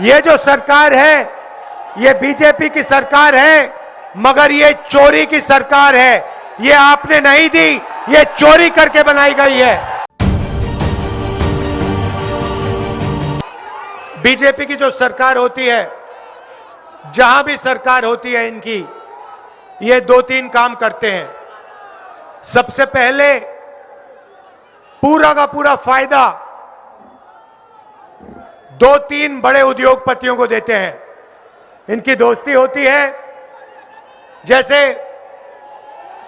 ये जो सरकार है ये बीजेपी की सरकार है, मगर ये चोरी की सरकार है। ये आपने नहीं दी, ये चोरी करके बनाई गई है। बीजेपी की जो सरकार होती है, जहां भी सरकार होती है इनकी, ये दो तीन काम करते हैं। सबसे पहले पूरा का पूरा फायदा दो तीन बड़े उद्योगपतियों को देते हैं। इनकी दोस्ती होती है, जैसे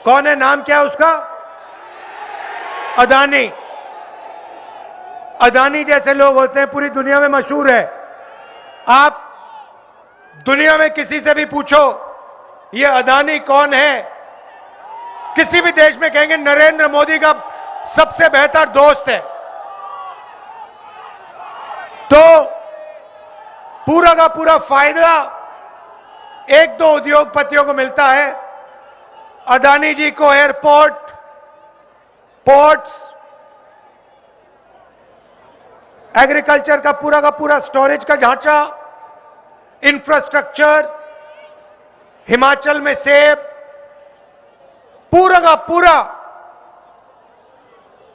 कौन है, नाम क्या है उसका, अदानी। अदानी जैसे लोग होते हैं, पूरी दुनिया में मशहूर है। आप दुनिया में किसी से भी पूछो ये अदानी कौन है, किसी भी देश में कहेंगे नरेंद्र मोदी का सबसे बेहतर दोस्त है। तो पूरा का पूरा फायदा एक दो उद्योगपतियों को मिलता है। अदानी जी को एयरपोर्ट, पोर्ट्स, एग्रीकल्चर का पूरा स्टोरेज का ढांचा, इंफ्रास्ट्रक्चर, हिमाचल में सेब, पूरा का पूरा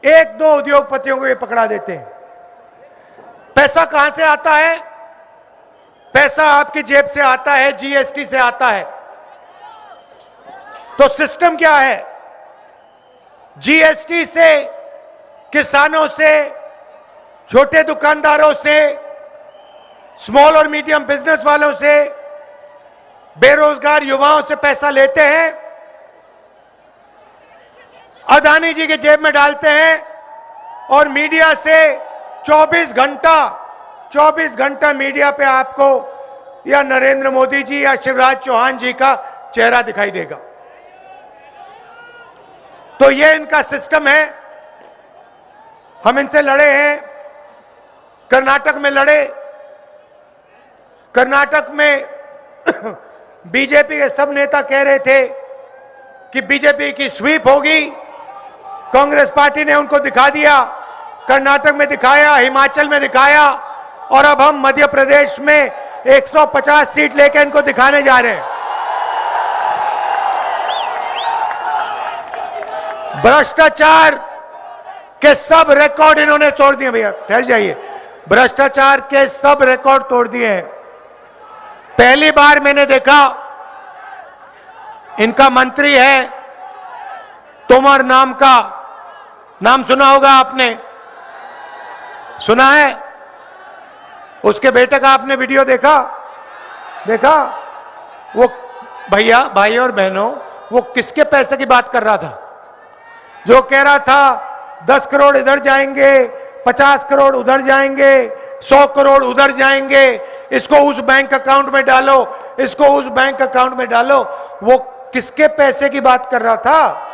एक दो उद्योगपतियों को ये पकड़ा देते हैं। पैसा कहां से आता है? पैसा आपकी जेब से आता है, जीएसटी से आता है। तो सिस्टम क्या है? जीएसटी से, किसानों से, छोटे दुकानदारों से, स्मॉल और मीडियम बिजनेस वालों से, बेरोजगार युवाओं से पैसा लेते हैं, अदानी जी के जेब में डालते हैं और मीडिया से 24 घंटा मीडिया पे आपको या नरेंद्र मोदी जी या शिवराज चौहान जी का चेहरा दिखाई देगा। तो ये इनका सिस्टम है। हम इनसे लड़े हैं, कर्नाटक में लड़े। कर्नाटक में बीजेपी के सब नेता कह रहे थे कि बीजेपी की स्वीप होगी। कांग्रेस पार्टी ने उनको दिखा दिया, कर्नाटक में दिखाया, हिमाचल में दिखाया, और अब हम मध्य प्रदेश में 150 सीट लेकर इनको दिखाने जा रहे हैं। भ्रष्टाचार के सब रिकॉर्ड इन्होंने तोड़ दिए। भैया ठहर जाइए, भ्रष्टाचार के सब रिकॉर्ड तोड़ दिए हैं। पहली बार मैंने देखा, इनका मंत्री है तोमर नाम का, नाम सुना होगा आपने, सुना है? उसके बेटे का आपने वीडियो देखा? वो भैया, भाई और बहनों, वो किसके पैसे की बात कर रहा था? जो कह रहा था 10 करोड़ इधर जाएंगे, 50 करोड़ उधर जाएंगे, 100 करोड़ उधर जाएंगे, इसको उस बैंक अकाउंट में डालो, इसको उस बैंक अकाउंट में डालो। वो किसके पैसे की बात कर रहा था?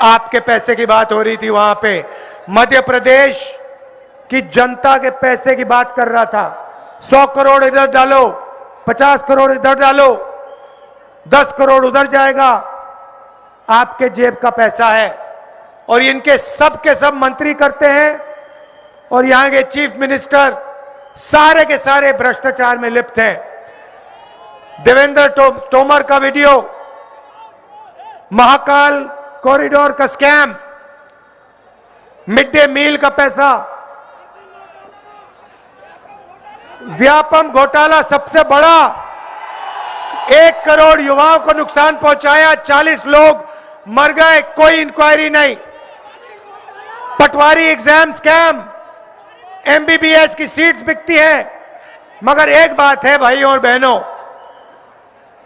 आपके पैसे की बात हो रही थी वहां पे। मध्य प्रदेश की जनता के पैसे की बात कर रहा था। 100 करोड़ इधर डालो, 50 करोड़ इधर डालो, 10 करोड़ उधर जाएगा, आपके जेब का पैसा है। और इनके सब के सब मंत्री करते हैं, और यहां के चीफ मिनिस्टर सारे के सारे भ्रष्टाचार में लिप्त हैं। देवेंद्र तोमर का वीडियो, महाकाल कॉरिडोर का स्कैम, मिड डे मील का पैसा, व्यापम घोटाला सबसे बड़ा, 1 करोड़ युवाओं को नुकसान पहुंचाया, 40 लोग मर गए, कोई इंक्वायरी नहीं। पटवारी एग्जाम स्कैम, एमबीबीएस की सीट्स बिकती है। मगर एक बात है भाइयों और बहनों,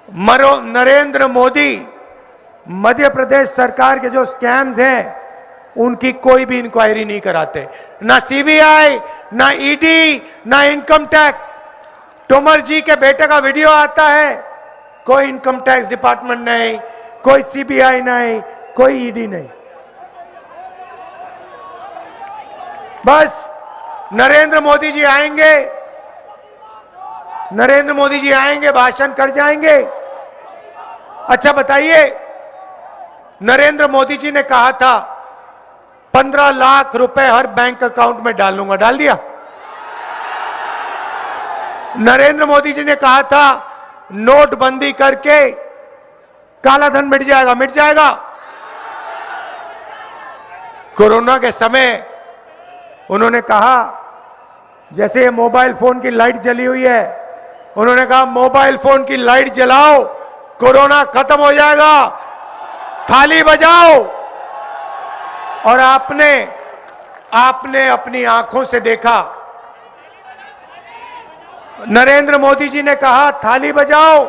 नरेंद्र मोदी मध्य प्रदेश सरकार के जो स्कैम्स हैं उनकी कोई भी इंक्वायरी नहीं कराते, ना सीबीआई, ना ईडी, ना इनकम टैक्स। तोमर जी के बेटे का वीडियो आता है, कोई इनकम टैक्स डिपार्टमेंट नहीं, कोई सीबीआई नहीं, कोई ईडी नहीं। बस नरेंद्र मोदी जी आएंगे, भाषण कर जाएंगे। अच्छा बताइए, नरेंद्र मोदी जी ने कहा था 15 लाख रुपए हर बैंक अकाउंट में डालूंगा, डाल दिया? नरेंद्र मोदी जी ने कहा था नोटबंदी करके काला धन मिट जाएगा, मिट जाएगा। कोरोना के समय उन्होंने कहा, जैसे ये मोबाइल फोन की लाइट जली हुई है, उन्होंने कहा मोबाइल फोन की लाइट जलाओ, कोरोना खत्म हो जाएगा, थाली बजाओ। और आपने अपनी आंखों से देखा, नरेंद्र मोदी जी ने कहा थाली बजाओ,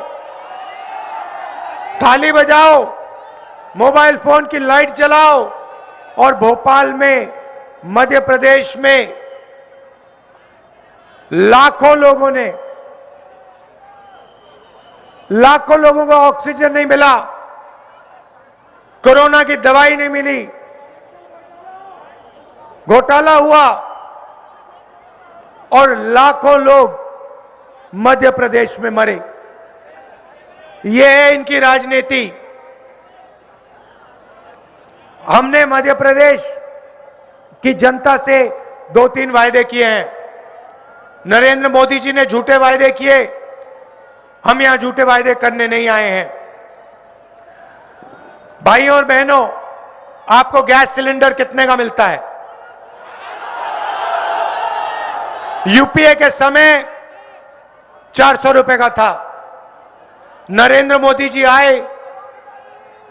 थाली बजाओ, मोबाइल फोन की लाइट जलाओ। और भोपाल में, मध्य प्रदेश में लाखों लोगों को ऑक्सीजन नहीं मिला, कोरोना की दवाई नहीं मिली, घोटाला हुआ और लाखों लोग मध्य प्रदेश में मरे। यह है इनकी राजनीति। हमने मध्य प्रदेश की जनता से 2-3 वायदे किए हैं। नरेंद्र मोदी जी ने झूठे वायदे किए, हम यहां झूठे वायदे करने नहीं आए हैं। भाइयों और बहनों, आपको गैस सिलेंडर कितने का मिलता है? यूपीए के समय 400 रुपए का था। नरेंद्र मोदी जी आए,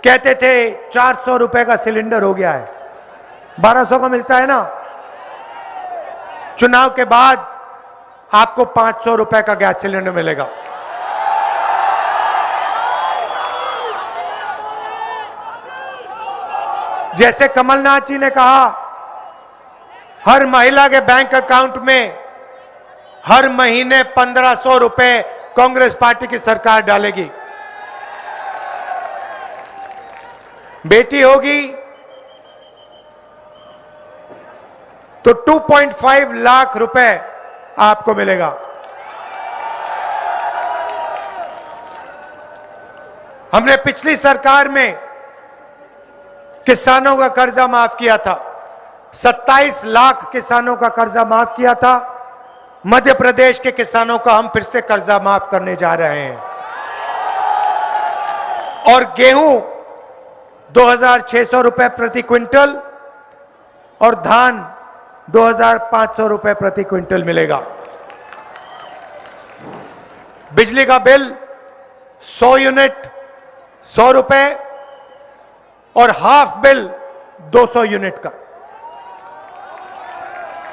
कहते थे 400 रुपए का सिलेंडर हो गया है, 1200 का मिलता है ना। चुनाव के बाद आपको 500 रुपए का गैस सिलेंडर मिलेगा। जैसे कमलनाथ जी ने कहा, हर महिला के बैंक अकाउंट में हर महीने 1500 रुपए कांग्रेस पार्टी की सरकार डालेगी। बेटी होगी तो 2.5 लाख रुपए आपको मिलेगा। हमने पिछली सरकार में किसानों का कर्जा माफ किया था, 27 लाख किसानों का कर्जा माफ किया था। मध्य प्रदेश के किसानों का हम फिर से कर्जा माफ करने जा रहे हैं। और गेहूं 2600 रुपए प्रति क्विंटल और धान 2500 रुपए प्रति क्विंटल मिलेगा। बिजली का बिल 100 यूनिट 100 रुपए और हाफ बिल 200 यूनिट का।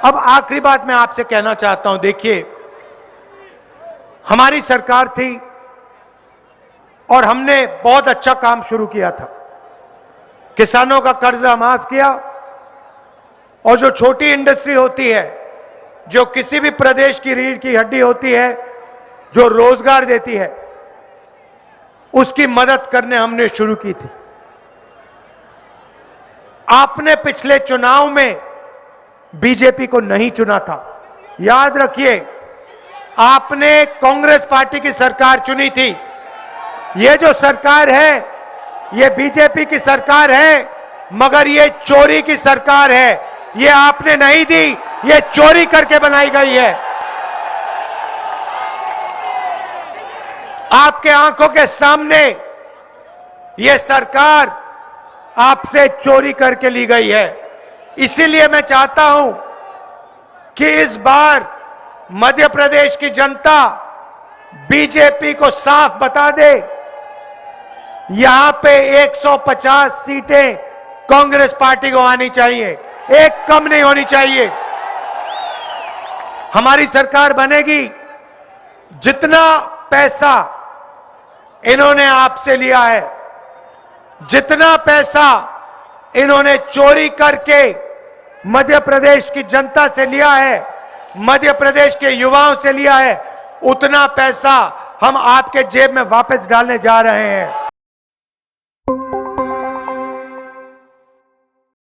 अब आखिरी बात मैं आपसे कहना चाहता हूं, देखिए, हमारी सरकार थी और हमने बहुत अच्छा काम शुरू किया था। किसानों का कर्जा माफ किया और जो छोटी इंडस्ट्री होती है, जो किसी भी प्रदेश की रीढ़ की हड्डी होती है, जो रोजगार देती है, उसकी मदद करने हमने शुरू की थी। आपने पिछले चुनाव में बीजेपी को नहीं चुना था, याद रखिए, आपने कांग्रेस पार्टी की सरकार चुनी थी। ये जो सरकार है, ये बीजेपी की सरकार है, मगर ये चोरी की सरकार है। ये आपने नहीं दी, ये चोरी करके बनाई गई है। आपके आंखों के सामने ये सरकार आपसे चोरी करके ली गई है। इसीलिए मैं चाहता हूं कि इस बार मध्य प्रदेश की जनता बीजेपी को साफ बता दे, यहां पे 150 सीटें कांग्रेस पार्टी को आनी चाहिए, एक कम नहीं होनी चाहिए। हमारी सरकार बनेगी। जितना पैसा इन्होंने आपसे लिया है, जितना पैसा इन्होंने चोरी करके मध्य प्रदेश की जनता से लिया है, मध्य प्रदेश के युवाओं से लिया है, उतना पैसा हम आपके जेब में वापस डालने जा रहे हैं।